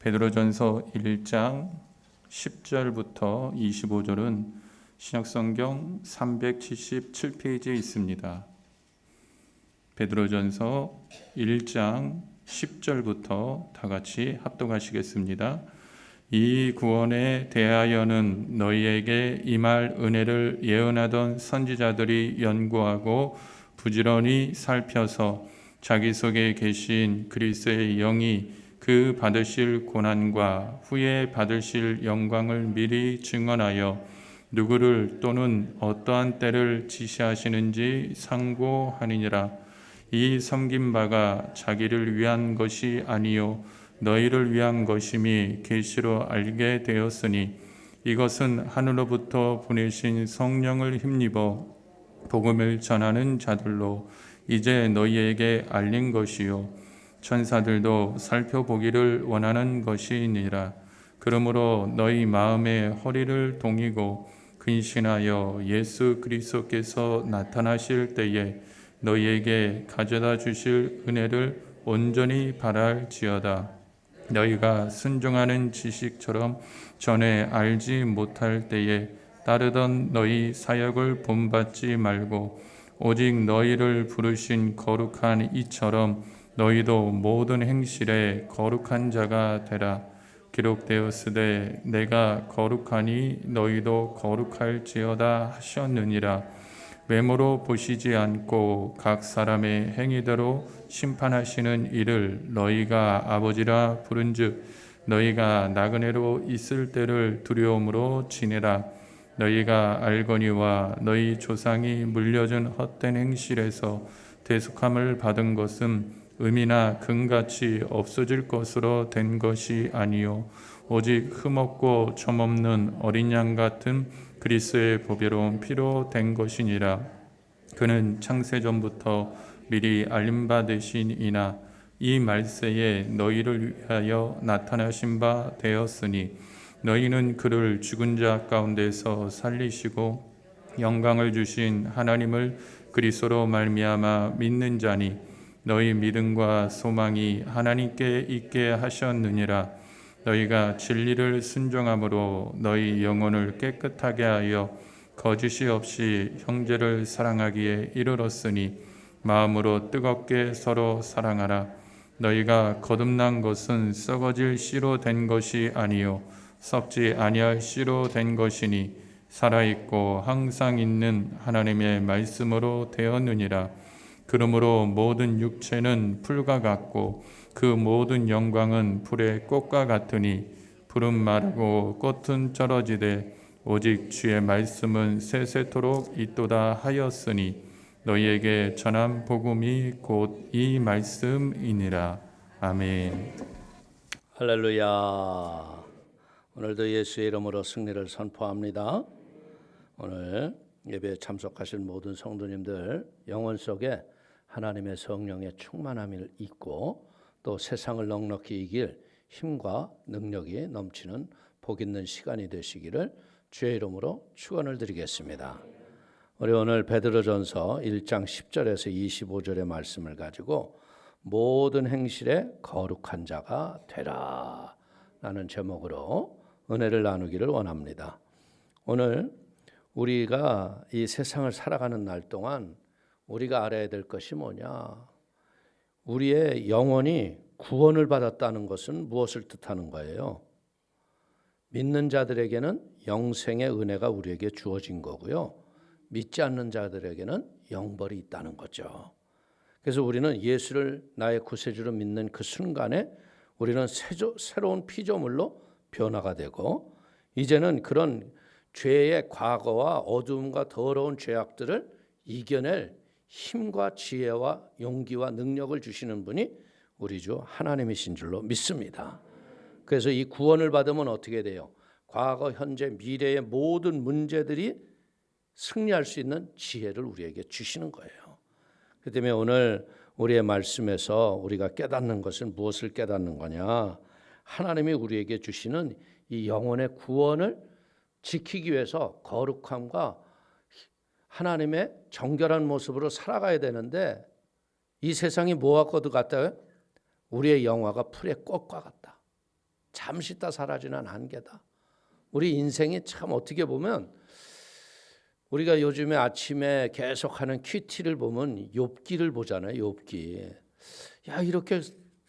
베드로전서 1장 10절부터 25절은 신약성경 377페이지에 있습니다. 베드로전서 1장 10절부터 다 같이 합독하시겠습니다. 이 구원에 대하여는 너희에게 임할 은혜를 예언하던 선지자들이 연구하고 부지런히 살펴서 자기 속에 계신 그리스도의 영이 그 받으실 고난과 후에 받으실 영광을 미리 증언하여 누구를 또는 어떠한 때를 지시하시는지 상고하니라. 이 섬긴 바가 자기를 위한 것이 아니요 너희를 위한 것임이 계시로 알게 되었으니 이것은 하늘로부터 보내신 성령을 힘입어 복음을 전하는 자들로 이제 너희에게 알린 것이요 천사들도 살펴보기를 원하는 것이니라. 그러므로 너희 마음의 허리를 동이고 근신하여 예수 그리스도께서 나타나실 때에 너희에게 가져다 주실 은혜를 온전히 바랄지어다. 너희가 순종하는 지식처럼 전에 알지 못할 때에 따르던 너희 사역을 본받지 말고 오직 너희를 부르신 거룩한 이처럼 너희도 모든 행실에 거룩한 자가 되라. 기록되었으되 내가 거룩하니 너희도 거룩할지어다 하셨느니라. 외모로 보시지 않고 각 사람의 행위대로 심판하시는 이를 너희가 아버지라 부른즉 너희가 나그네로 있을 때를 두려움으로 지내라. 너희가 알거니와 너희 조상이 물려준 헛된 행실에서 대속함을 받은 것은 음이나 금같이 없어질 것으로 된 것이 아니요 오직 흠없고 점없는 어린 양 같은 그리스도의 보배로운 피로 된 것이니라. 그는 창세전부터 미리 알림받으신 이나 이 말세에 너희를 위하여 나타나신 바 되었으니 너희는 그를 죽은 자 가운데서 살리시고 영광을 주신 하나님을 그리스도로 말미암아 믿는 자니 너희 믿음과 소망이 하나님께 있게 하셨느니라. 너희가 진리를 순종함으로 너희 영혼을 깨끗하게 하여 거짓이 없이 형제를 사랑하기에 이르렀으니 마음으로 뜨겁게 서로 사랑하라. 너희가 거듭난 것은 썩어질 씨로 된 것이 아니요 썩지 아니할 씨로 된 것이니 살아있고 항상 있는 하나님의 말씀으로 되었느니라. 그러므로 모든 육체는 풀과 같고 그 모든 영광은 불의 꽃과 같으니 풀은 마르고 꽃은 떨어지되 오직 주의 말씀은 세세토록 있도다 하였으니 너희에게 전한 복음이 곧 이 말씀이니라. 아멘. 할렐루야. 오늘도 예수의 이름으로 승리를 선포합니다. 오늘 예배에 참석하신 모든 성도님들 영혼 속에 하나님의 성령의 충만함을 잊고 또 세상을 넉넉히 이길 힘과 능력이 넘치는 복 있는 시간이 되시기를 주의 이름으로 축원을 드리겠습니다. 우리 오늘 베드로전서 1장 10절에서 25절의 말씀을 가지고 모든 행실에 거룩한 자가 되라 라는 제목으로 은혜를 나누기를 원합니다. 오늘 우리가 이 세상을 살아가는 날 동안 우리가 알아야 될 것이 뭐냐? 우리의 영혼이 구원을 받았다는 것은 무엇을 뜻하는 거예요? 믿는 자들에게는 영생의 은혜가 우리에게 주어진 거고요. 믿지 않는 자들에게는 영벌이 있다는 거죠. 그래서 우리는 예수를 나의 구세주로 믿는 그 순간에 우리는 새로운 피조물로 변화가 되고 이제는 그런 죄의 과거와 어두움과 더러운 죄악들을 이겨낼 힘과 지혜와 용기와 능력을 주시는 분이 우리 주 하나님이신 줄로 믿습니다. 그래서 이 구원을 받으면 어떻게 돼요? 과거, 현재, 미래의 모든 문제들이 승리할 수 있는 지혜를 우리에게 주시는 거예요. 그렇기 때문에 오늘 우리의 말씀에서 우리가 깨닫는 것은 무엇을 깨닫는 거냐? 하나님이 우리에게 주시는 이 영혼의 구원을 지키기 위해서 거룩함과 하나님의 정결한 모습으로 살아가야 되는데 이 세상이 뭐와 같아요? 우리의 영화가 풀의 꽃과 같다. 잠시 있다 사라지는 안개다. 우리 인생이 참 어떻게 보면 우리가 요즘에 아침에 계속하는 큐티를 보면 욥기를 보잖아요. 욥기. 야, 이렇게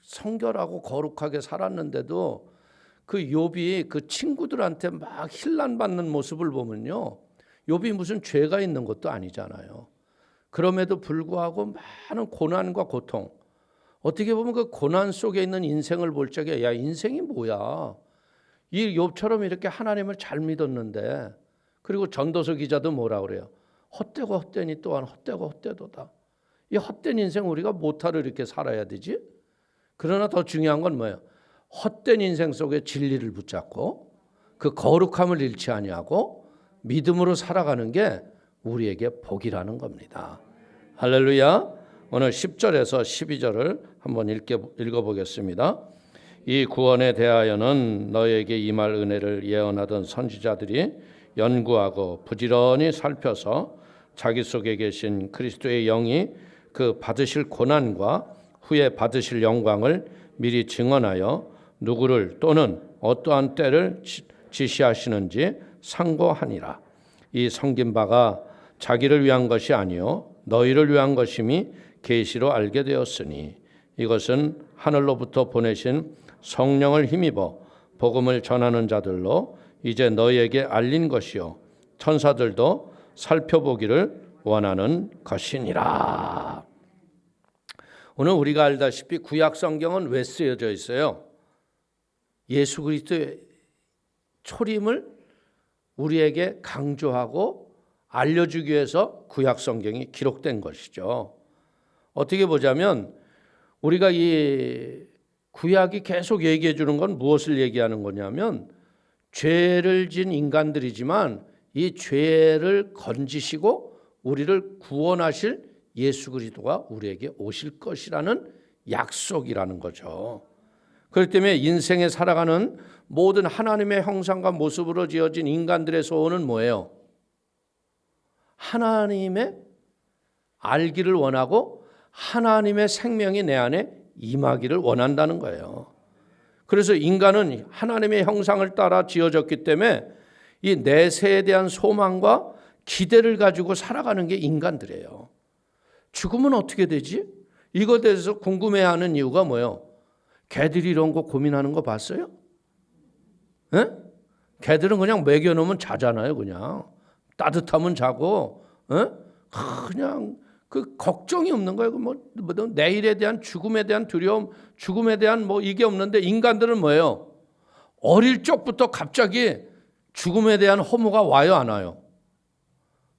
성결하고 거룩하게 살았는데도 그 욥이 그 친구들한테 막 힐난 받는 모습을 보면요, 욥이 무슨 죄가 있는 것도 아니잖아요. 그럼에도 불구하고 많은 고난과 고통, 어떻게 보면 그 고난 속에 있는 인생을 볼 적에 야, 인생이 뭐야, 이 욥처럼 이렇게 하나님을 잘 믿었는데, 그리고 전도서 기자도 뭐라 그래요? 헛되고 헛되니 또한 헛되고 헛되도다. 이 헛된 인생 우리가 못하러 이렇게 살아야 되지? 그러나 더 중요한 건 뭐예요? 헛된 인생 속에 진리를 붙잡고 그 거룩함을 잃지 아니하고 믿음으로 살아가는 게 우리에게 복이라는 겁니다. 할렐루야. 오늘 10절에서 12절을 한번 읽어보겠습니다. 이 구원에 대하여는 너에게 임할 은혜를 예언하던 선지자들이 연구하고 부지런히 살펴서 자기 속에 계신 그리스도의 영이 그 받으실 고난과 후에 받으실 영광을 미리 증언하여 누구를 또는 어떠한 때를 지시하시는지 상고하니라. 이 섬긴 바가 자기를 위한 것이 아니요 너희를 위한 것임이 계시로 알게 되었으니 이것은 하늘로부터 보내신 성령을 힘입어 복음을 전하는 자들로 이제 너희에게 알린 것이요 천사들도 살펴보기를 원하는 것이니라. 오늘 우리가 알다시피 구약 성경은 왜 쓰여져 있어요? 예수 그리스도의 초림을 우리에게 강조하고 알려주기 위해서 구약 성경이 기록된 것이죠. 어떻게 보자면 우리가 이 구약이 계속 얘기해 주는 건 무엇을 얘기하는 거냐면 죄를 진 인간들이지만 이 죄를 건지시고 우리를 구원하실 예수 그리스도가 우리에게 오실 것이라는 약속이라는 거죠. 그렇기 때문에 인생에 살아가는 모든 하나님의 형상과 모습으로 지어진 인간들의 소원은 뭐예요? 하나님의 알기를 원하고 하나님의 생명이 내 안에 임하기를 원한다는 거예요. 그래서 인간은 하나님의 형상을 따라 지어졌기 때문에 이 내세에 대한 소망과 기대를 가지고 살아가는 게 인간들이에요. 죽으면 어떻게 되지? 이거에 대해서 궁금해하는 이유가 뭐예요? 개들이 이런 거 고민하는 거 봤어요? 에? 개들은 그냥 먹여놓으면 자잖아요. 그냥 따뜻하면 자고, 그냥 그 걱정이 없는 거예요. 뭐 내일에 대한 죽음에 대한 두려움, 죽음에 대한 뭐 이게 없는데 인간들은 뭐예요? 어릴 적부터 갑자기 죽음에 대한 허무가 와요, 안 와요?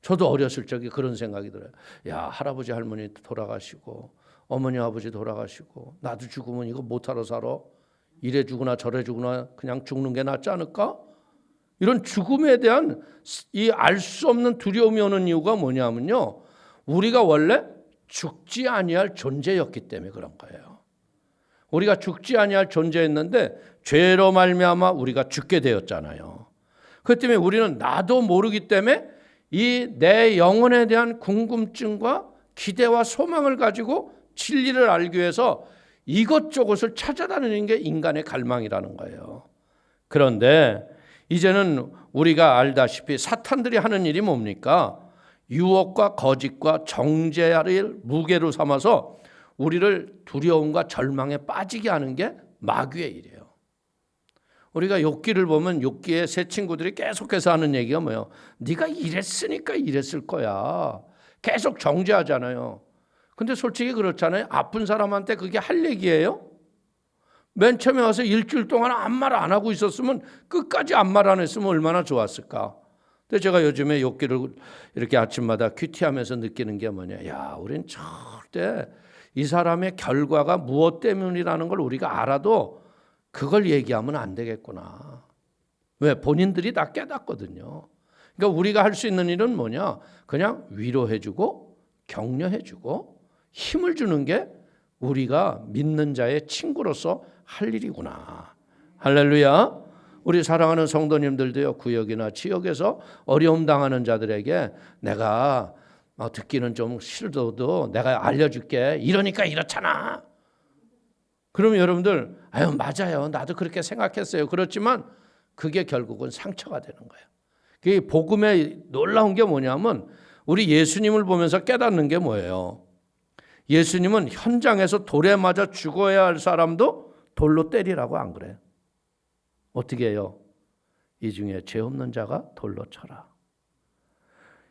저도 어렸을 적에 그런 생각이 들어요. 야, 할아버지 할머니 돌아가시고 어머니 아버지 돌아가시고 나도 죽으면 이거 못하러 살아? 이래 죽으나 저래 죽으나 그냥 죽는 게 낫지 않을까? 이런 죽음에 대한 이 알 수 없는 두려움이 오는 이유가 뭐냐면요, 우리가 원래 죽지 아니할 존재였기 때문에 그런 거예요. 우리가 죽지 아니할 존재였는데 죄로 말미암아 우리가 죽게 되었잖아요. 그렇기 때문에 우리는 나도 모르기 때문에 이 내 영혼에 대한 궁금증과 기대와 소망을 가지고 진리를 알기 위해서 이것저것을 찾아다니는 게 인간의 갈망이라는 거예요. 그런데 이제는 우리가 알다시피 사탄들이 하는 일이 뭡니까? 유혹과 거짓과 정죄를 무게로 삼아서 우리를 두려움과 절망에 빠지게 하는 게 마귀의 일이에요. 우리가 욥기를 보면 욥기의 세 친구들이 계속해서 하는 얘기가 뭐예요? 네가 이랬으니까 이랬을 거야. 계속 정죄하잖아요. 근데 솔직히 그렇잖아요. 아픈 사람한테 그게 할 얘기예요? 맨 처음에 와서 일주일 동안 아무 말 안 하고 있었으면 끝까지 아무 말 안 했으면 얼마나 좋았을까. 근데 제가 요즘에 욥기를 이렇게 아침마다 큐티하면서 느끼는 게 뭐냐. 야, 우린 절대 이 사람의 결과가 무엇 때문이라는 걸 우리가 알아도 그걸 얘기하면 안 되겠구나. 왜? 본인들이 다 깨닫거든요. 그러니까 우리가 할 수 있는 일은 뭐냐? 그냥 위로해주고 격려해주고 힘을 주는 게 우리가 믿는 자의 친구로서 할 일이구나. 할렐루야. 우리 사랑하는 성도님들도요, 구역이나 지역에서 어려움 당하는 자들에게 내가 듣기는 좀 싫어도 내가 알려줄게. 이러니까 이렇잖아. 그러면 여러분들 아유 맞아요. 나도 그렇게 생각했어요. 그렇지만 그게 결국은 상처가 되는 거예요. 그게 복음의 놀라운 게 뭐냐면 우리 예수님을 보면서 깨닫는 게 뭐예요? 예수님은 현장에서 돌에 맞아 죽어야 할 사람도 돌로 때리라고 안 그래요? 어떻게 해요? 이 중에 죄 없는 자가 돌로 쳐라.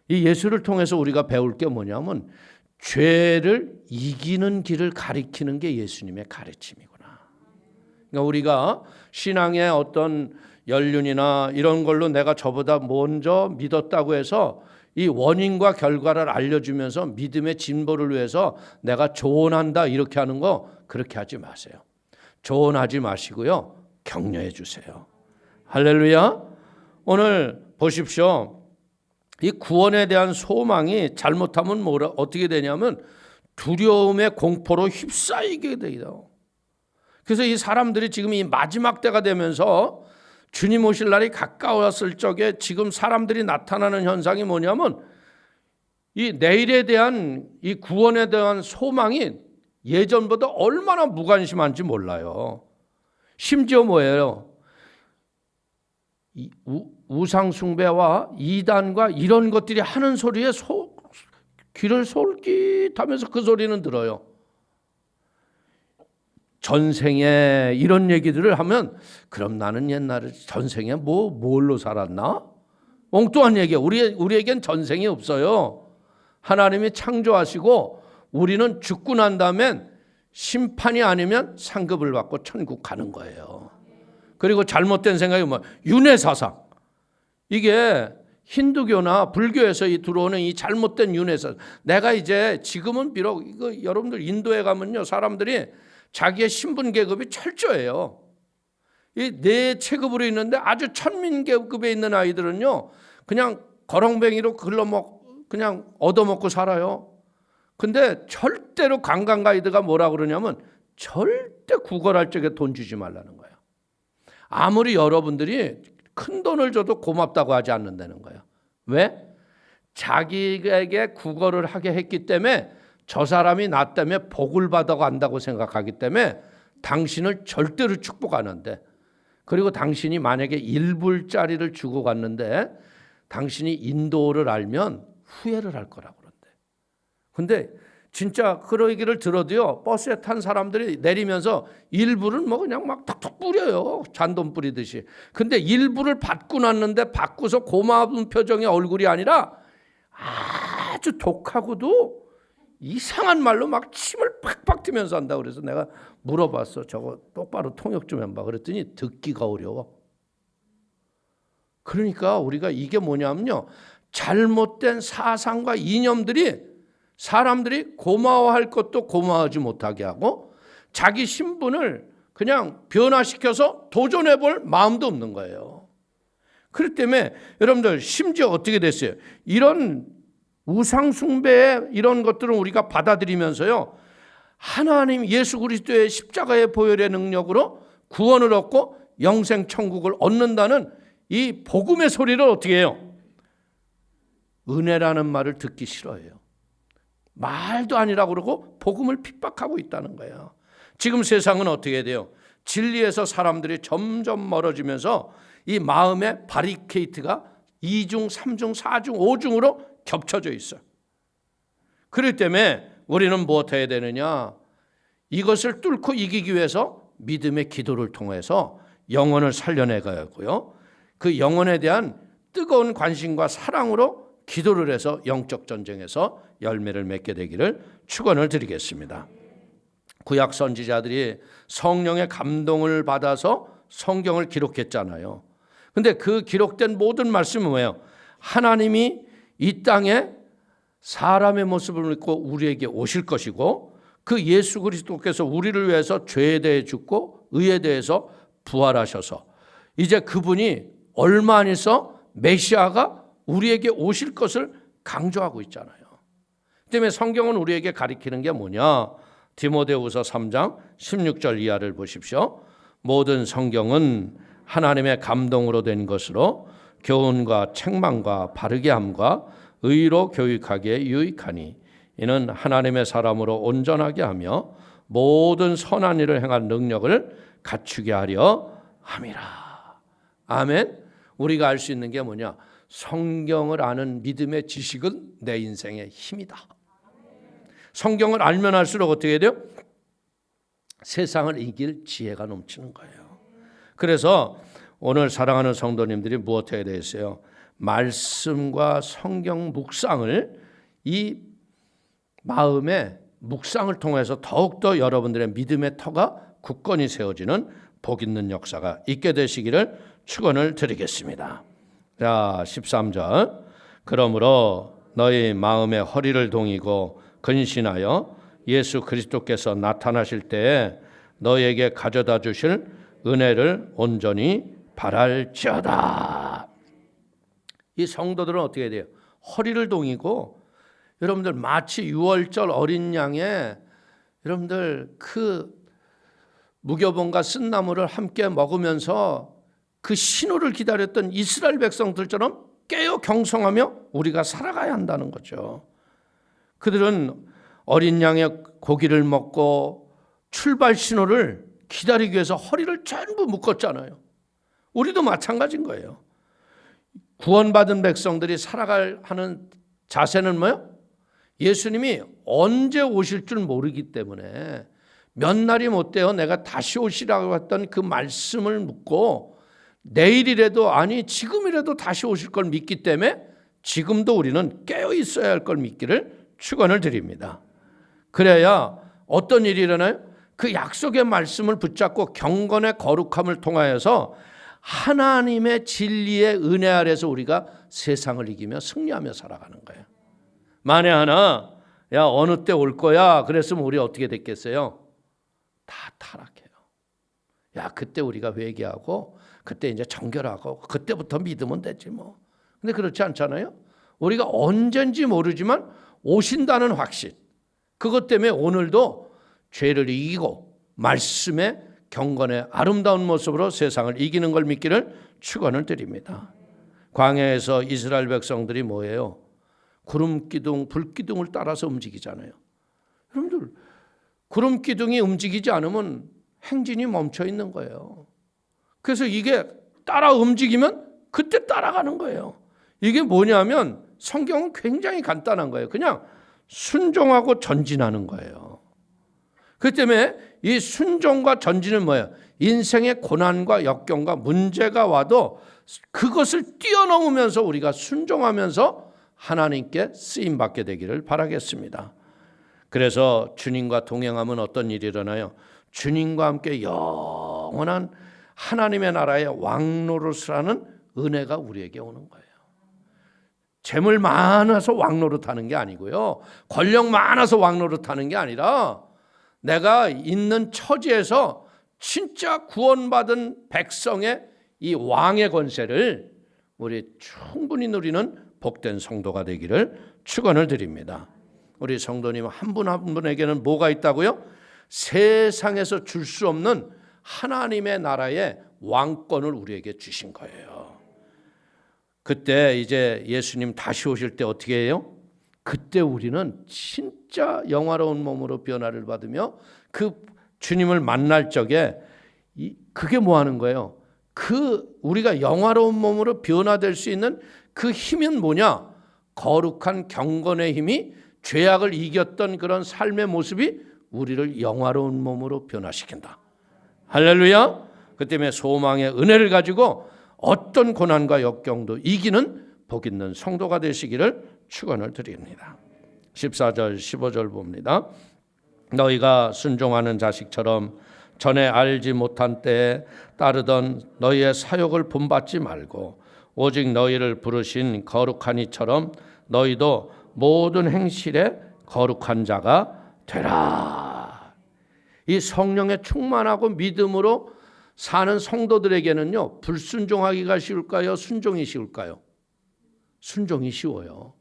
이 예수를 통해서 우리가 배울 게 뭐냐면 죄를 이기는 길을 가리키는 게 예수님의 가르침이구나. 그러니까 우리가 신앙의 어떤 연륜이나 이런 걸로 내가 저보다 먼저 믿었다고 해서 이 원인과 결과를 알려주면서 믿음의 진보를 위해서 내가 조언한다 이렇게 하는 거 그렇게 하지 마세요. 조언하지 마시고요. 격려해 주세요. 할렐루야. 오늘 보십시오. 이 구원에 대한 소망이 잘못하면 어떻게 되냐면 두려움의 공포로 휩싸이게 돼요. 그래서 이 사람들이 지금 이 마지막 때가 되면서 주님 오실 날이 가까웠을 적에 지금 사람들이 나타나는 현상이 뭐냐면 이 내일에 대한 이 구원에 대한 소망이 예전보다 얼마나 무관심한지 몰라요. 심지어 뭐예요? 우상 숭배와 이단과 이런 것들이 하는 소리에 귀를 솔깃하면서 그 소리는 들어요. 전생에 이런 얘기들을 하면 그럼 나는 옛날에 전생에 뭘로 살았나? 엉뚱한 얘기야. 우리에겐 전생이 없어요. 하나님이 창조하시고 우리는 죽고 난 다음엔 심판이 아니면 상급을 받고 천국 가는 거예요. 그리고 잘못된 생각이 윤회사상. 이게 힌두교나 불교에서 들어오는 이 잘못된 윤회사상. 내가 이제 지금은 비록 이거 여러분들 인도에 가면요 사람들이 자기의 신분 계급이 철저해요. 이 네 체급으로 있는데 아주 천민 계급에 있는 아이들은요 그냥 거렁뱅이로 그냥 얻어먹고 살아요. 근데 절대로 관광 가이드가 뭐라 그러냐면 절대 구걸할 적에 돈 주지 말라는 거예요. 아무리 여러분들이 큰 돈을 줘도 고맙다고 하지 않는다는 거예요. 왜? 자기에게 구걸을 하게 했기 때문에 저 사람이 나 때문에 복을 받아간다고 생각하기 때문에 당신을 절대로 축복 안 한대. 그리고 당신이 만약에 1불짜리를 주고 갔는데 당신이 인도를 알면 후회를 할 거라고 그런대. 근데 진짜 그런 얘기를 들어도요 버스에 탄 사람들이 내리면서 1불은 그냥 막 탁탁 뿌려요. 잔돈 뿌리듯이. 근데 1불을 받고 났는데 받고서 고마운 표정의 얼굴이 아니라 아주 독하고도 이상한 말로 막 침을 팍팍 튀면서 한다. 그래서 내가 물어봤어. 저거 똑바로 통역 좀 해봐. 그랬더니 듣기가 어려워. 그러니까 우리가 이게 뭐냐면요 잘못된 사상과 이념들이 사람들이 고마워할 것도 고마워하지 못하게 하고 자기 신분을 그냥 변화시켜서 도전해 볼 마음도 없는 거예요. 그렇기 때문에 여러분들 심지어 어떻게 됐어요? 이런 우상 숭배의 이런 것들은 우리가 받아들이면서요 하나님 예수 그리스도의 십자가의 보혈의 능력으로 구원을 얻고 영생 천국을 얻는다는 이 복음의 소리를 어떻게 해요? 은혜라는 말을 듣기 싫어해요. 말도 아니라고 그러고 복음을 핍박하고 있다는 거예요. 지금 세상은 어떻게 돼요? 진리에서 사람들이 점점 멀어지면서 이 마음의 바리케이트가 2중, 3중, 4중, 5중으로 겹쳐져 있어요. 그렇기 때문에 우리는 무엇 해야 되느냐? 이것을 뚫고 이기기 위해서 믿음의 기도를 통해서 영혼을 살려내가야 하고요. 그 영혼에 대한 뜨거운 관심과 사랑으로 기도를 해서 영적 전쟁에서 열매를 맺게 되기를 축원을 드리겠습니다. 구약 선지자들이 성령의 감동을 받아서 성경을 기록했잖아요. 근데 그 기록된 모든 말씀은 뭐예요? 하나님이 이 땅에 사람의 모습을 입고 우리에게 오실 것이고 그 예수 그리스도께서 우리를 위해서 죄에 대해 죽고 의에 대해서 부활하셔서 이제 그분이 얼마 안 있어 메시아가 우리에게 오실 것을 강조하고 있잖아요. 때문에 성경은 우리에게 가리키는 게 뭐냐? 디모데후서 3장 16절 이하를 보십시오. 모든 성경은 하나님의 감동으로 된 것으로 교훈과 책망과 바르게 함과 의로 교육하기에 유익하니 이는 하나님의 사람으로 온전하게 하며 모든 선한 일을 행할 능력을 갖추게 하려 함이라. 아멘. 우리가 알 수 있는 게 뭐냐? 성경을 아는 믿음의 지식은 내 인생의 힘이다. 성경을 알면 알수록 어떻게 돼요? 세상을 이길 지혜가 넘치는 거예요. 그래서 오늘 사랑하는 성도님들이 무엇에 대해서요? 말씀과 성경 묵상을 이 마음의 묵상을 통해서 더욱더 여러분들의 믿음의 터가 굳건히 세워지는 복 있는 역사가 있게 되시기를 축원을 드리겠습니다. 자, 13절. 그러므로 너희 마음의 허리를 동이고 근신하여 예수 그리스도께서 나타나실 때에 너희에게 가져다 주실 은혜를 온전히 바랄지어다. 이 성도들은 어떻게 돼요? 허리를 동이고, 여러분들 마치 유월절 어린 양의 여러분들 그 무교본과 쓴나물을 함께 먹으면서 그 신호를 기다렸던 이스라엘 백성들처럼 깨어 경성하며 우리가 살아가야 한다는 거죠. 그들은 어린 양의 고기를 먹고 출발 신호를 기다리기 위해서 허리를 전부 묶었잖아요. 우리도 마찬가지인 거예요. 구원받은 백성들이 살아갈 하는 자세는 뭐예요? 예수님이 언제 오실 줄 모르기 때문에 몇 날이 못 돼요. 내가 다시 오시라고 했던 그 말씀을 묻고 내일이라도 아니 지금이라도 다시 오실 걸 믿기 때문에 지금도 우리는 깨어 있어야 할 걸 믿기를 축원을 드립니다. 그래야 어떤 일이 일어나요? 그 약속의 말씀을 붙잡고 경건의 거룩함을 통하여서 하나님의 진리의 은혜 아래서 우리가 세상을 이기며 승리하며 살아가는 거예요. 만에 하나 야 어느 때 올 거야 그랬으면 우리 어떻게 됐겠어요? 다 타락해요. 야 그때 우리가 회개하고 그때 이제 정결하고 그때부터 믿으면 되지 뭐. 근데 그렇지 않잖아요. 우리가 언젠지 모르지만 오신다는 확신, 그것 때문에 오늘도 죄를 이기고 말씀의 경건의 아름다운 모습으로 세상을 이기는 걸 믿기를 축원을 드립니다. 광야에서 이스라엘 백성들이 뭐예요? 구름 기둥, 불 기둥을 따라서 움직이잖아요. 여러분들 구름 기둥이 움직이지 않으면 행진이 멈춰 있는 거예요. 그래서 이게 따라 움직이면 그때 따라가는 거예요. 이게 뭐냐면 성경은 굉장히 간단한 거예요. 그냥 순종하고 전진하는 거예요. 그 때문에 이 순종과 전진은 뭐예요? 인생의 고난과 역경과 문제가 와도 그것을 뛰어넘으면서 우리가 순종하면서 하나님께 쓰임받게 되기를 바라겠습니다. 그래서 주님과 동행하면 어떤 일이 일어나요? 주님과 함께 영원한 하나님의 나라의 왕노릇을 은혜가 우리에게 오는 거예요. 재물 많아서 왕노릇 하는 게 아니고요. 권력 많아서 왕노릇 하는 게 아니라 내가 있는 처지에서 진짜 구원받은 백성의 이 왕의 권세를 우리 충분히 누리는 복된 성도가 되기를 축원을 드립니다. 우리 성도님 한 분 한 분에게는 뭐가 있다고요? 세상에서 줄 수 없는 하나님의 나라의 왕권을 우리에게 주신 거예요. 그때 이제 예수님 다시 오실 때 어떻게 해요? 그때 우리는 진짜 영화로운 몸으로 변화를 받으며 그 주님을 만날 적에 그게 뭐 하는 거예요? 그 우리가 영화로운 몸으로 변화될 수 있는 그 힘은 뭐냐? 거룩한 경건의 힘이 죄악을 이겼던 그런 삶의 모습이 우리를 영화로운 몸으로 변화시킨다. 할렐루야. 그 때문에 소망의 은혜를 가지고 어떤 고난과 역경도 이기는 복 있는 성도가 되시기를 축원을 드립니다. 14절 15절 봅니다. 너희가 순종하는 자식처럼 전에 알지 못한 때에 따르던 너희의 사욕을 본받지 말고 오직 너희를 부르신 거룩한 이처럼 너희도 모든 행실에 거룩한 자가 되라. 이 성령의 충만하고 믿음으로 사는 성도들에게는요, 불순종하기가 쉬울까요? 순종이 쉬울까요? 순종이 쉬워요.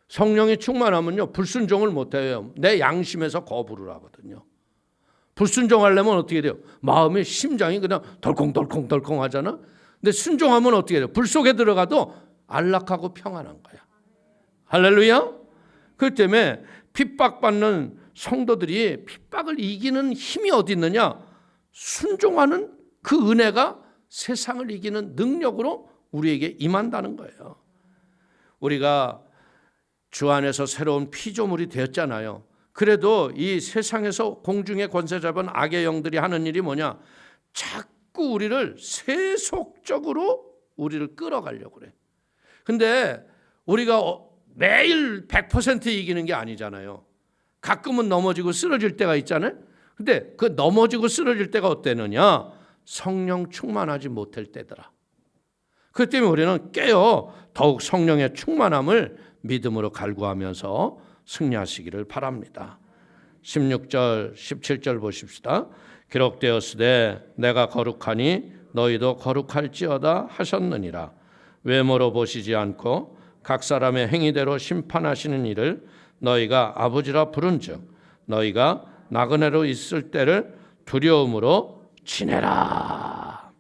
성령이 충만하면요, 불순종을 못해요. 내 양심에서 거부를 하거든요. 불순종하려면 어떻게 돼요? 마음의 심장이 그냥 덜컹덜컹 하잖아. 근데 순종하면 어떻게 돼요? 불 속에 들어가도 안락하고 평안한 거야. 할렐루야. 그 때문에 핍박받는 성도들이 핍박을 이기는 힘이 어디 있느냐? 순종하는 그 은혜가 세상을 이기는 능력으로 우리에게 임한다는 거예요. 우리가 주 안에서 새로운 피조물이 되었잖아요. 그래도 이 세상에서 공중의 권세 잡은 악의 영들이 하는 일이 뭐냐? 자꾸 우리를 세속적으로 우리를 끌어가려고 그래. 근데 우리가 매일 100% 이기는 게 아니잖아요. 가끔은 넘어지고 쓰러질 때가 있잖아요. 근데 그 넘어지고 쓰러질 때가 어때느냐? 성령 충만하지 못할 때더라. 그렇기 때문에 우리는 깨어 더욱 성령의 충만함을 믿음으로 갈구하면서 승리하시기를 바랍니다. 16절, 17절 보십시다. 기록되었으되 내가 거룩하니 너희도 거룩할지어다 하셨느니라. 외모로 보시지 않고 각 사람의 행위대로 심판하시는 이를 너희가 아버지라 부른즉 너희가 나그네로 있을 때를 두려움으로 지내라.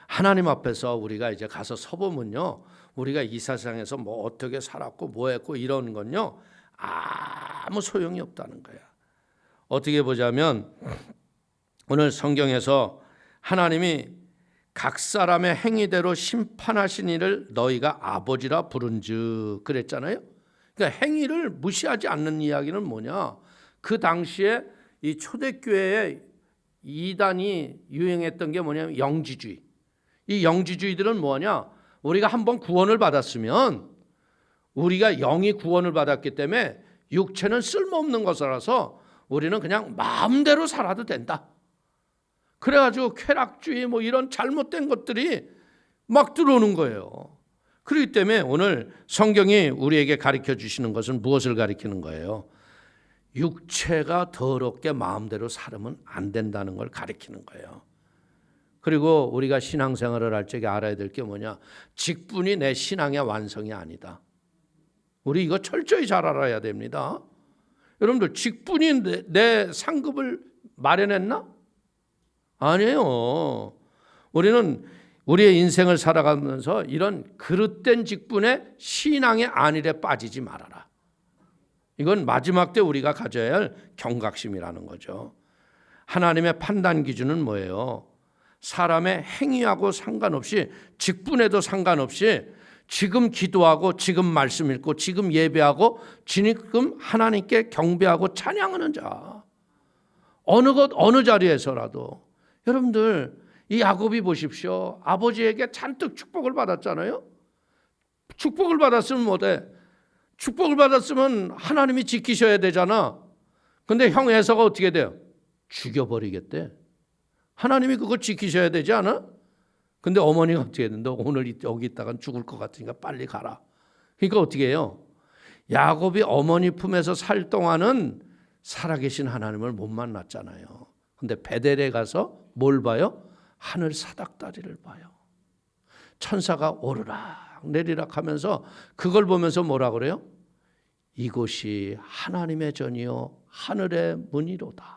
하나님 앞에서 우리가 이제 가서 서보면요, 우리가 이 세상에서 뭐 어떻게 살았고 뭐 했고 이런 건요 아무 소용이 없다는 거야. 어떻게 보자면 오늘 성경에서 하나님이 각 사람의 행위대로 심판하신 이를 너희가 아버지라 부른즉 그랬잖아요. 그러니까 행위를 무시하지 않는 이야기는 뭐냐? 그 당시에 이 초대교회에 이단이 유행했던 게 뭐냐면 영지주의. 이 영지주의들은 뭐냐? 우리가 한번 구원을 받았으면 우리가 영이 구원을 받았기 때문에 육체는 쓸모없는 것이라서 우리는 그냥 마음대로 살아도 된다. 그래가지고 쾌락주의 뭐 이런 잘못된 것들이 막 들어오는 거예요. 그렇기 때문에 오늘 성경이 우리에게 가르쳐 주시는 것은 무엇을 가르치는 거예요? 육체가 더럽게 마음대로 살면 안 된다는 걸 가르치는 거예요. 그리고 우리가 신앙생활을 할 적에 알아야 될 게 뭐냐? 직분이 내 신앙의 완성이 아니다. 우리 이거 철저히 잘 알아야 됩니다. 여러분들 직분이 내 상급을 마련했나? 아니에요. 우리는 우리의 인생을 살아가면서 이런 그릇된 직분에 신앙의 안일에 빠지지 말아라. 이건 마지막 때 우리가 가져야 할 경각심이라는 거죠. 하나님의 판단 기준은 뭐예요? 사람의 행위하고 상관없이 직분에도 상관없이 지금 기도하고 지금 말씀 읽고 지금 예배하고 지금 하나님께 경배하고 찬양하는 자. 어느 자리에서라도. 여러분들 이 야곱이 보십시오. 아버지에게 잔뜩 축복을 받았잖아요. 축복을 받았으면 뭐돼? 축복을 받았으면 하나님이 지키셔야 되잖아. 근데 형 에서가 어떻게 돼요? 죽여버리겠대. 하나님이 그거 지키셔야 되지 않아? 근데 어머니가 어떻게 해야 된다? 오늘 여기 있다간 죽을 것 같으니까 빨리 가라. 그러니까 어떻게 해요? 야곱이 어머니 품에서 살 동안은 살아계신 하나님을 못 만났잖아요. 근데 베델에 가서 뭘 봐요? 하늘 사닥다리를 봐요. 천사가 오르락 내리락 하면서 그걸 보면서 뭐라 그래요? 이곳이 하나님의 전이요 하늘의 문이로다.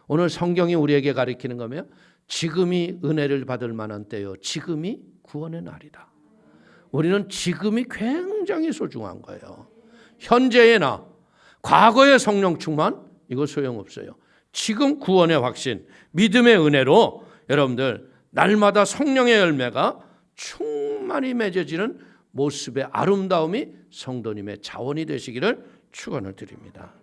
오늘 성경이 우리에게 가르치는 거면 지금이 은혜를 받을 만한 때요. 지금이 구원의 날이다. 우리는 지금이 굉장히 소중한 거예요. 현재의 나, 과거의 성령 충만 이거 소용없어요. 지금 구원의 확신, 믿음의 은혜로 여러분들 날마다 성령의 열매가 충만히 맺어지는 모습의 아름다움이 성도님의 자원이 되시기를 축원을 드립니다.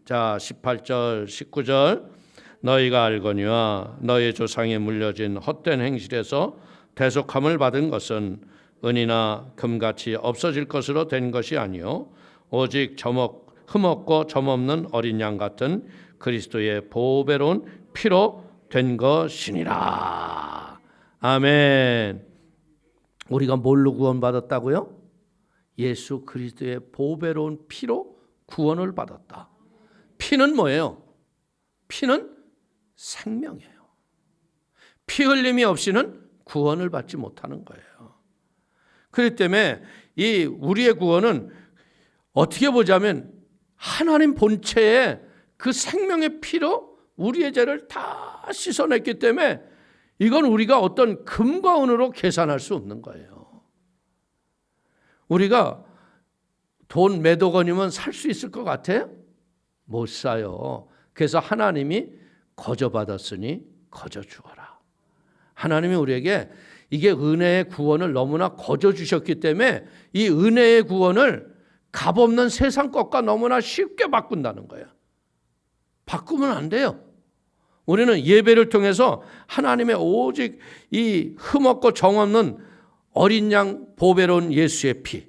자, 18절, 19절 너희가 알거니와 너희 조상에 물려진 헛된 행실에서 대속함을 받은 것은 은이나 금같이 없어질 것으로 된 것이 아니요 오직 흠없고 점없는 어린 양 같은 그리스도의 보배로운 피로 된 것이니라. 아멘. 우리가 뭘로 구원받았다고요? 예수 그리스도의 보배로운 피로 구원을 받았다. 피는 뭐예요? 피는 생명이에요. 피 흘림이 없이는 구원을 받지 못하는 거예요. 그렇기 때문에 이 우리의 구원은 어떻게 보자면 하나님 본체의 그 생명의 피로 우리의 죄를 다 씻어냈기 때문에 이건 우리가 어떤 금과 은으로 계산할 수 없는 거예요. 우리가 돈 몇억 원이면 살 수 있을 것 같아요? 못 사요. 그래서 하나님이 거저 받았으니 거저 주어라. 하나님이 우리에게 이게 은혜의 구원을 너무나 거저 주셨기 때문에 이 은혜의 구원을 값없는 세상 것과 너무나 쉽게 바꾼다는 거예요. 바꾸면 안 돼요. 우리는 예배를 통해서 하나님의 오직 이 흠없고 정없는 어린 양 보배로운 예수의 피,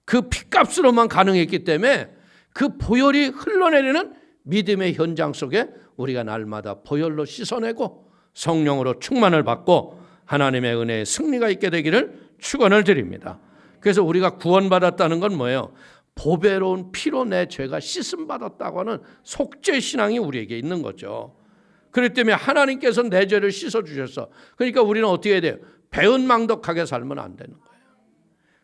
그 피값으로만 가능했기 때문에 그 보혈이 흘러내리는 믿음의 현장 속에 우리가 날마다 보혈로 씻어내고 성령으로 충만을 받고 하나님의 은혜의 승리가 있게 되기를 축원을 드립니다. 그래서 우리가 구원받았다는 건 뭐예요? 보배로운 피로 내 죄가 씻음받았다고 하는 속죄신앙이 우리에게 있는 거죠. 그렇기 때문에 하나님께서 내 죄를 씻어주셨어. 그러니까 우리는 어떻게 해야 돼요? 배은망덕하게 살면 안 되는 거예요.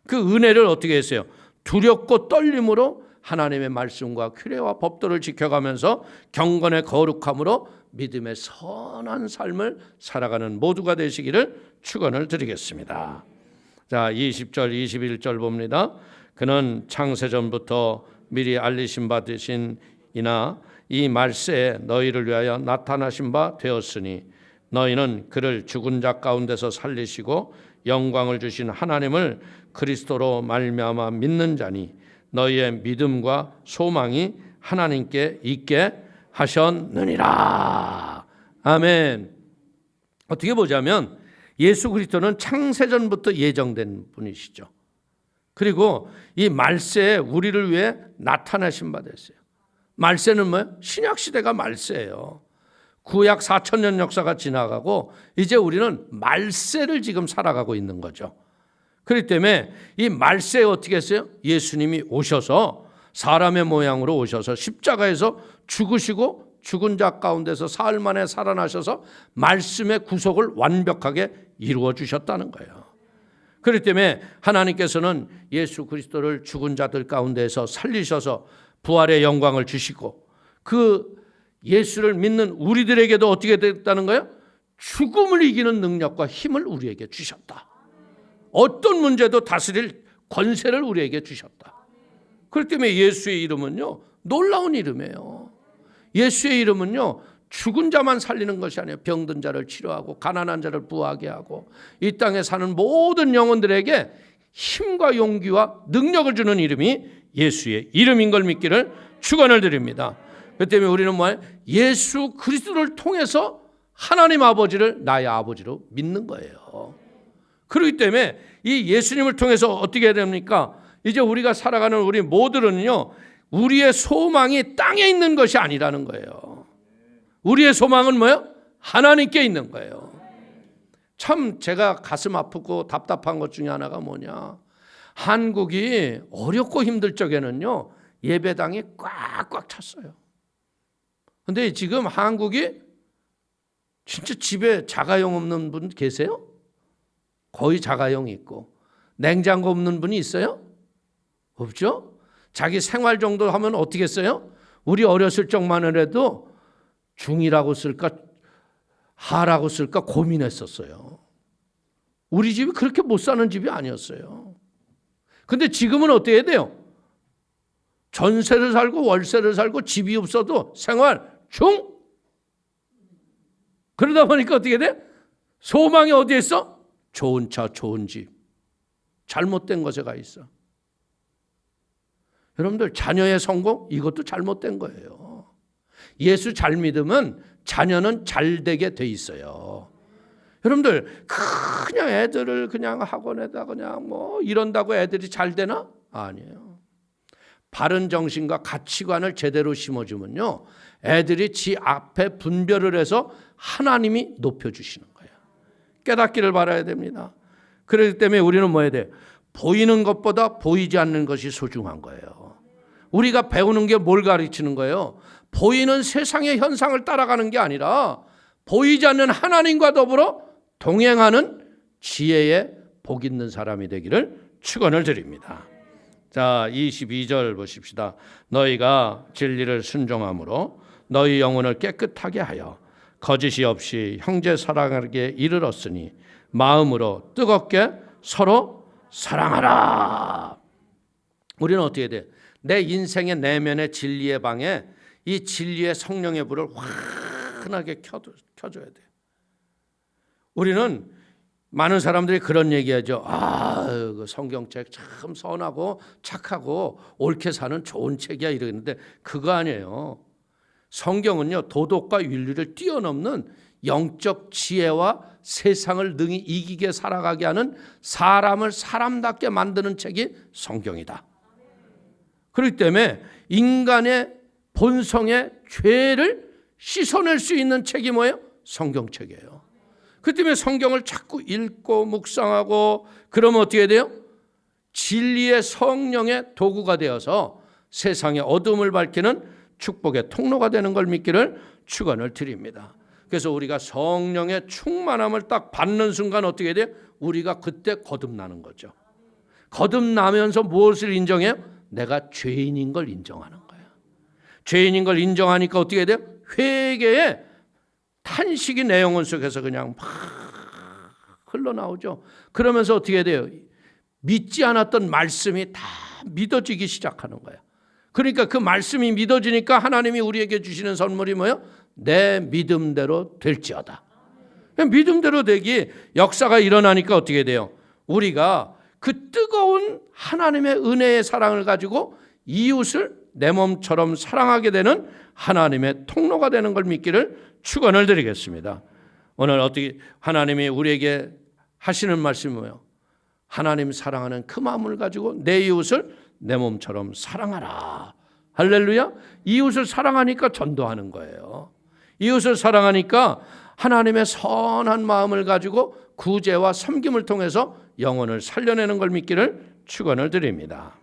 그 은혜를 어떻게 했어요? 두렵고 떨림으로 하나님의 말씀과 규례와 법도를 지켜가면서 경건의 거룩함으로 믿음의 선한 삶을 살아가는 모두가 되시기를 축원을 드리겠습니다. 자, 20절 21절 봅니다. 그는 창세전부터 미리 알리신 바 되신 이나 이 말세에 너희를 위하여 나타나신 바 되었으니 너희는 그를 죽은 자 가운데서 살리시고 영광을 주신 하나님을 그리스도로 말미암아 믿는 자니 너희의 믿음과 소망이 하나님께 있게 하셨느니라. 아멘. 어떻게 보자면 예수 그리스도는 창세전부터 예정된 분이시죠. 그리고 이 말세에 우리를 위해 나타나신 바 됐어요. 말세는 뭐예요? 신약시대가 말세예요. 구약 4,000년 역사가 지나가고 이제 우리는 말세를 지금 살아가고 있는 거죠. 그렇기 때문에 이 말세에 어떻게 했어요? 예수님이 오셔서 사람의 모양으로 오셔서 십자가에서 죽으시고 죽은 자 가운데서 사흘 만에 살아나셔서 말씀의 구속을 완벽하게 이루어 주셨다는 거예요. 그렇기 때문에 하나님께서는 예수 그리스도를 죽은 자들 가운데서 살리셔서 부활의 영광을 주시고 그 예수를 믿는 우리들에게도 어떻게 됐다는 거예요? 죽음을 이기는 능력과 힘을 우리에게 주셨다. 어떤 문제도 다스릴 권세를 우리에게 주셨다. 그렇기 때문에 예수의 이름은요, 놀라운 이름이에요. 예수의 이름은요, 죽은 자만 살리는 것이 아니에요. 병든 자를 치료하고 가난한 자를 부하게 하고 이 땅에 사는 모든 영혼들에게 힘과 용기와 능력을 주는 이름이 예수의 이름인 걸 믿기를 축원을 드립니다. 그렇기 때문에 우리는 뭐예요? 예수 그리스도를 통해서 하나님 아버지를 나의 아버지로 믿는 거예요. 그렇기 때문에 이 예수님을 통해서 어떻게 해야 됩니까? 이제 우리가 살아가는 우리 모두는요, 우리의 소망이 땅에 있는 것이 아니라는 거예요. 우리의 소망은 뭐예요? 하나님께 있는 거예요. 참 제가 가슴 아프고 답답한 것 중에 하나가 뭐냐, 한국이 어렵고 힘들 적에는요 예배당이 꽉꽉 찼어요. 근데 지금 한국이 진짜 집에 자가용 없는 분 계세요? 거의 자가용이 있고. 냉장고 없는 분이 있어요? 없죠? 자기 생활 정도 하면 어떻게 써요? 우리 어렸을 적만 해도 중이라고 쓸까 하라고 쓸까 고민했었어요. 우리 집이 그렇게 못 사는 집이 아니었어요. 근데 지금은 어떻게 해야 돼요? 전세를 살고 월세를 살고 집이 없어도 생활 중. 그러다 보니까 어떻게 돼? 소망이 어디에 있어? 좋은 차, 좋은 집. 잘못된 것에 가 있어. 여러분들 자녀의 성공 이것도 잘못된 거예요. 예수 잘 믿으면 자녀는 잘 되게 돼 있어요. 여러분들 그냥 애들을 그냥 학원에다 그냥 뭐 이런다고 애들이 잘 되나? 아니에요. 바른 정신과 가치관을 제대로 심어주면요, 애들이 지 앞에 분별을 해서 하나님이 높여주시는 거예요. 깨닫기를 바라야 됩니다. 그렇기 때문에 우리는 뭐 해야 돼요? 보이는 것보다 보이지 않는 것이 소중한 거예요. 우리가 배우는 게 뭘 가르치는 거예요? 보이는 세상의 현상을 따라가는 게 아니라 보이지 않는 하나님과 더불어 동행하는 지혜의 복 있는 사람이 되기를 축원을 드립니다. 자, 22절 보십시다. 너희가 진리를 순종함으로 너희 영혼을 깨끗하게 하여 거짓이 없이 형제 사랑하게 이르렀으니 마음으로 뜨겁게 서로 사랑하라. 우리는 어떻게 해야 돼? 내 인생의 내면의 진리의 방에 이 진리의 성령의 불을 환하게 켜줘야 돼. 우리는 많은 사람들이 그런 얘기하죠. 그 성경책 참 선하고 착하고 옳게 사는 좋은 책이야 이러는데 그거 아니에요. 성경은요, 도덕과 윤리를 뛰어넘는 영적 지혜와 세상을 능히 이기게 살아가게 하는 사람을 사람답게 만드는 책이 성경이다. 그렇기 때문에 인간의 본성의 죄를 씻어낼 수 있는 책이 뭐예요? 성경책이에요. 그 때문에 성경을 자꾸 읽고 묵상하고 그러면 어떻게 돼요? 진리의 성령의 도구가 되어서 세상의 어둠을 밝히는 축복의 통로가 되는 걸 믿기를 축원을 드립니다. 그래서 우리가 성령의 충만함을 딱 받는 순간 어떻게 돼요? 우리가 그때 거듭나는 거죠. 거듭나면서 무엇을 인정해요? 내가 죄인인 걸 인정하는 거예요. 죄인인 걸 인정하니까 어떻게 돼요? 회개의 탄식이 내 영혼 속에서 그냥 막 흘러나오죠. 그러면서 어떻게 돼요? 믿지 않았던 말씀이 다 믿어지기 시작하는 거예요. 그러니까 그 말씀이 믿어지니까 하나님이 우리에게 주시는 선물이 뭐예요? 내 믿음대로 될지어다. 믿음대로 되기 역사가 일어나니까 어떻게 돼요? 우리가 그 뜨거운 하나님의 은혜의 사랑을 가지고 이웃을 내 몸처럼 사랑하게 되는 하나님의 통로가 되는 걸 믿기를 축원을 드리겠습니다. 오늘 어떻게 하나님이 우리에게 하시는 말씀이 뭐예요? 하나님 사랑하는 그 마음을 가지고 내 이웃을 내 몸처럼 사랑하라. 할렐루야. 이웃을 사랑하니까 전도하는 거예요. 이웃을 사랑하니까 하나님의 선한 마음을 가지고 구제와 섬김을 통해서 영혼을 살려내는 걸 믿기를 축원을 드립니다.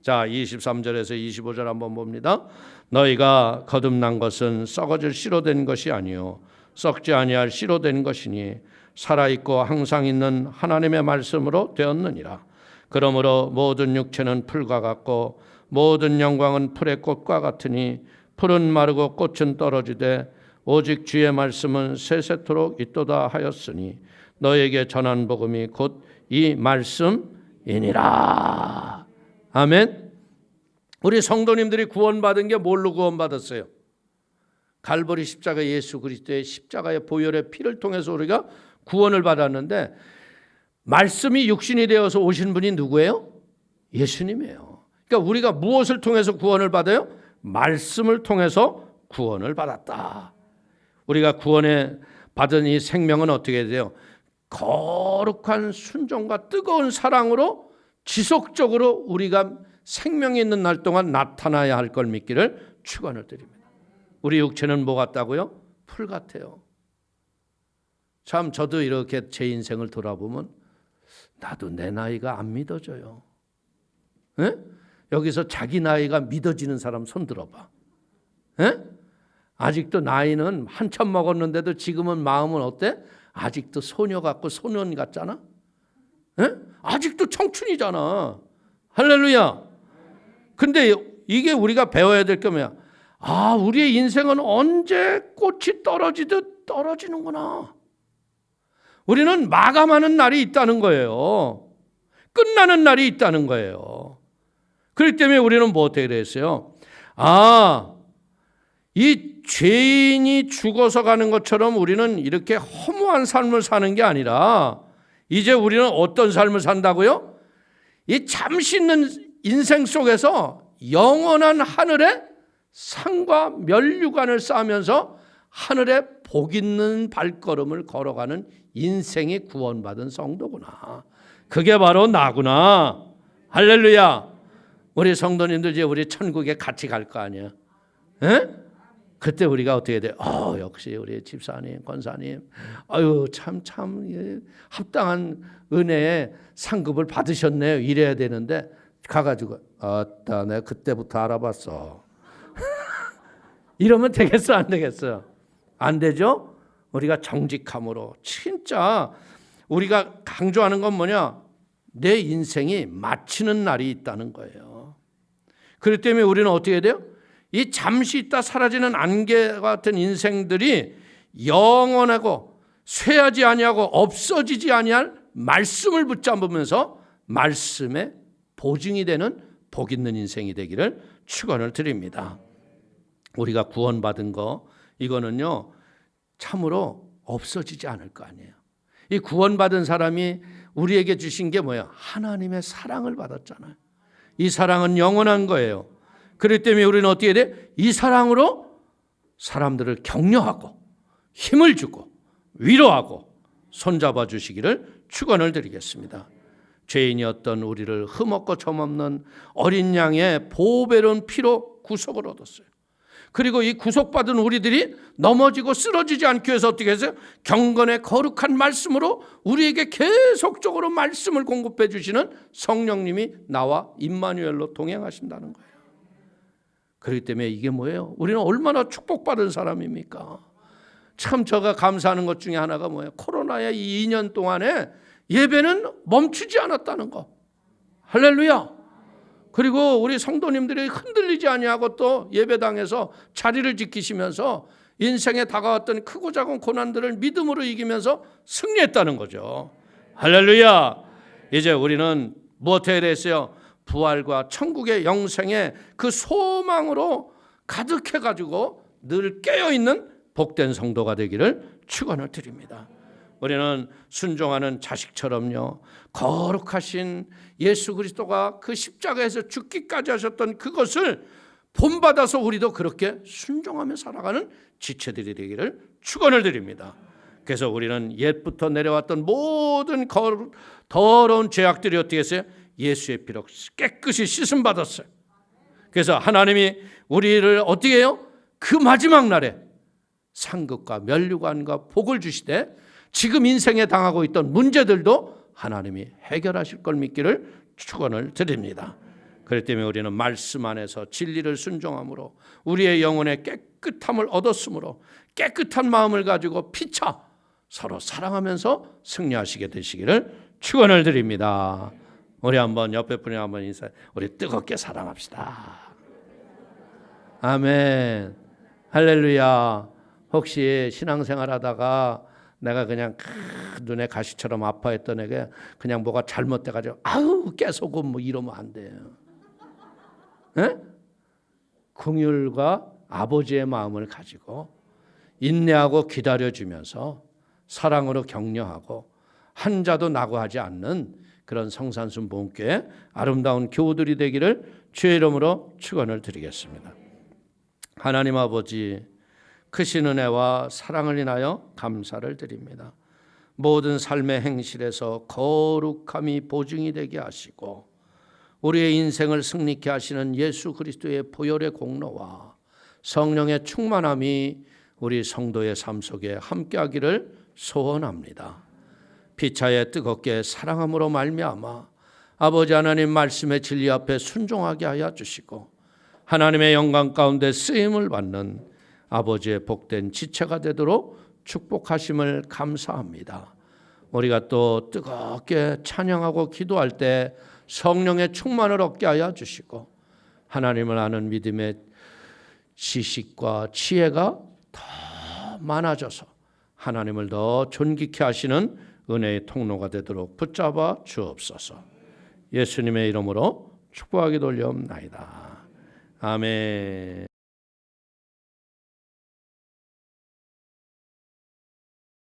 자, 23절에서 25절 한번 봅니다. 너희가 거듭난 것은 썩어질 씨로 된 것이 아니요 썩지 아니할 씨로 된 것이니 살아있고 항상 있는 하나님의 말씀으로 되었느니라. 그러므로 모든 육체는 풀과 같고 모든 영광은 풀의 꽃과 같으니 풀은 마르고 꽃은 떨어지되 오직 주의 말씀은 세세토록 있도다 하였으니 너에게 전한 복음이 곧 이 말씀이니라. 아멘. 우리 성도님들이 구원받은 게 뭘로 구원받았어요? 갈보리 십자가 예수 그리스도의 십자가의 보혈의 피를 통해서 우리가 구원을 받았는데 말씀이 육신이 되어서 오신 분이 누구예요? 예수님이에요. 그러니까 우리가 무엇을 통해서 구원을 받아요? 말씀을 통해서 구원을 받았다. 우리가 구원에 받은 이 생명은 어떻게 돼요? 거룩한 순종과 뜨거운 사랑으로 지속적으로 우리가 생명이 있는 날 동안 나타나야 할 걸 믿기를 축원을 드립니다. 우리 육체는 뭐 같다고요? 풀 같아요. 참 저도 이렇게 제 인생을 돌아보면 나도 내 나이가 안 믿어져요. 에? 여기서 자기 나이가 믿어지는 사람 손 들어봐. 에? 아직도 나이는 한참 먹었는데도 지금은 마음은 어때? 아직도 소녀 같고 소년 같잖아. 에? 아직도 청춘이잖아. 할렐루야. 근데 이게 우리가 배워야 될 게 뭐야? 우리의 인생은 언제 꽃이 떨어지듯 떨어지는구나. 우리는 마감하는 날이 있다는 거예요. 끝나는 날이 있다는 거예요. 그렇기 때문에 우리는 뭐 어떻게 됐어요? 이 죄인이 죽어서 가는 것처럼 우리는 이렇게 허무한 삶을 사는 게 아니라 이제 우리는 어떤 삶을 산다고요? 이 잠시 있는 인생 속에서 영원한 하늘의 상과 면류관을 쌓으면서 하늘에 복 있는 발걸음을 걸어가는 인생이 구원받은 성도구나. 그게 바로 나구나. 할렐루야. 우리 성도님들 이제 우리 천국에 같이 갈 거 아니야. 에? 그때 우리가 어떻게 돼? 역시 우리 집사님, 권사님, 참 합당한 은혜의 상급을 받으셨네요. 이래야 되는데 가가지고 내가 그때부터 알아봤어. 이러면 되겠어, 안 되겠어요? 안 되죠? 우리가 정직함으로 진짜 우리가 강조하는 건 뭐냐? 내 인생이 마치는 날이 있다는 거예요. 그렇기 때문에 우리는 어떻게 돼요? 이 잠시 있다 사라지는 안개 같은 인생들이 영원하고 쇠하지 아니하고 없어지지 아니할 말씀을 붙잡으면서 말씀의 보증이 되는 복 있는 인생이 되기를 축원을 드립니다. 우리가 구원받은 거 이거는요 참으로 없어지지 않을 거 아니에요. 이 구원받은 사람이 우리에게 주신 게 뭐예요? 하나님의 사랑을 받았잖아요. 이 사랑은 영원한 거예요. 그렇기 때문에 우리는 어떻게 돼? 이 사랑으로 사람들을 격려하고 힘을 주고 위로하고 손잡아 주시기를 축원을 드리겠습니다. 죄인이었던 우리를 흠없고 점없는 어린 양의 보배로운 피로 구속을 얻었어요. 그리고 이 구속받은 우리들이 넘어지고 쓰러지지 않기 위해서 어떻게 했어요? 경건의 거룩한 말씀으로 우리에게 계속적으로 말씀을 공급해 주시는 성령님이 나와 임마누엘로 동행하신다는 거예요. 그렇기 때문에 이게 뭐예요? 우리는 얼마나 축복받은 사람입니까? 참 제가 감사하는 것 중에 하나가 뭐예요? 코로나의 이 2년 동안에 예배는 멈추지 않았다는 거. 할렐루야. 그리고 우리 성도님들이 흔들리지 아니하고 또 예배당에서 자리를 지키시면서 인생에 다가왔던 크고 작은 고난들을 믿음으로 이기면서 승리했다는 거죠. 할렐루야. 이제 우리는 무엇에 대해서요? 부활과 천국의 영생의 그 소망으로 가득해가지고 늘 깨어있는 복된 성도가 되기를 축원을 드립니다. 우리는 순종하는 자식처럼요 거룩하신 예수 그리스도가 그 십자가에서 죽기까지 하셨던 그것을 본받아서 우리도 그렇게 순종하며 살아가는 지체들이 되기를 축원을 드립니다. 그래서 우리는 옛부터 내려왔던 모든 더러운 죄악들이 어떻게 했어요? 예수의 피로 깨끗이 씻음 받았어요. 그래서 하나님이 우리를 어떻게 해요? 그 마지막 날에 상급과 면류관과 복을 주시되 지금 인생에 당하고 있던 문제들도 하나님이 해결하실 걸 믿기를 축원을 드립니다. 그렇기 때문에 우리는 말씀 안에서 진리를 순종함으로 우리의 영혼의 깨끗함을 얻었으므로 깨끗한 마음을 가지고 피차 서로 사랑하면서 승리하시게 되시기를 축원을 드립니다. 우리 한번 옆에 분이 한번 인사해. 우리 뜨겁게 사랑합시다. 아멘. 할렐루야. 혹시 신앙생활 하다가 내가 그냥 눈에 가시처럼 아파했던 애게 그냥 뭐가 잘못돼가지고 아우 깨소금 뭐 이러면 안 돼요. 에? 긍휼과 아버지의 마음을 가지고 인내하고 기다려주면서 사랑으로 격려하고 한자도 나고하지 않는 그런 성산순 보험교회 아름다운 교우들이 되기를 주의 이름으로 축원을 드리겠습니다. 하나님 아버지 크신 은혜와 사랑을 인하여 감사를 드립니다. 모든 삶의 행실에서 거룩함이 보증이 되게 하시고 우리의 인생을 승리케 하시는 예수 그리스도의 보혈의 공로와 성령의 충만함이 우리 성도의 삶 속에 함께하기를 소원합니다. 피차에 뜨겁게 사랑함으로 말미암아 아버지 하나님 말씀의 진리 앞에 순종하게 하여 주시고 하나님의 영광 가운데 쓰임을 받는 아버지의 복된 지체가 되도록 축복하심을 감사합니다. 우리가 또 뜨겁게 찬양하고 기도할 때 성령의 충만을 얻게 하여 주시고 하나님을 아는 믿음의 지식과 지혜가 더 많아져서 하나님을 더 존귀케 하시는 은혜의 통로가 되도록 붙잡아 주옵소서. 예수님의 이름으로 축복하기 돌려옵나이다. 아멘.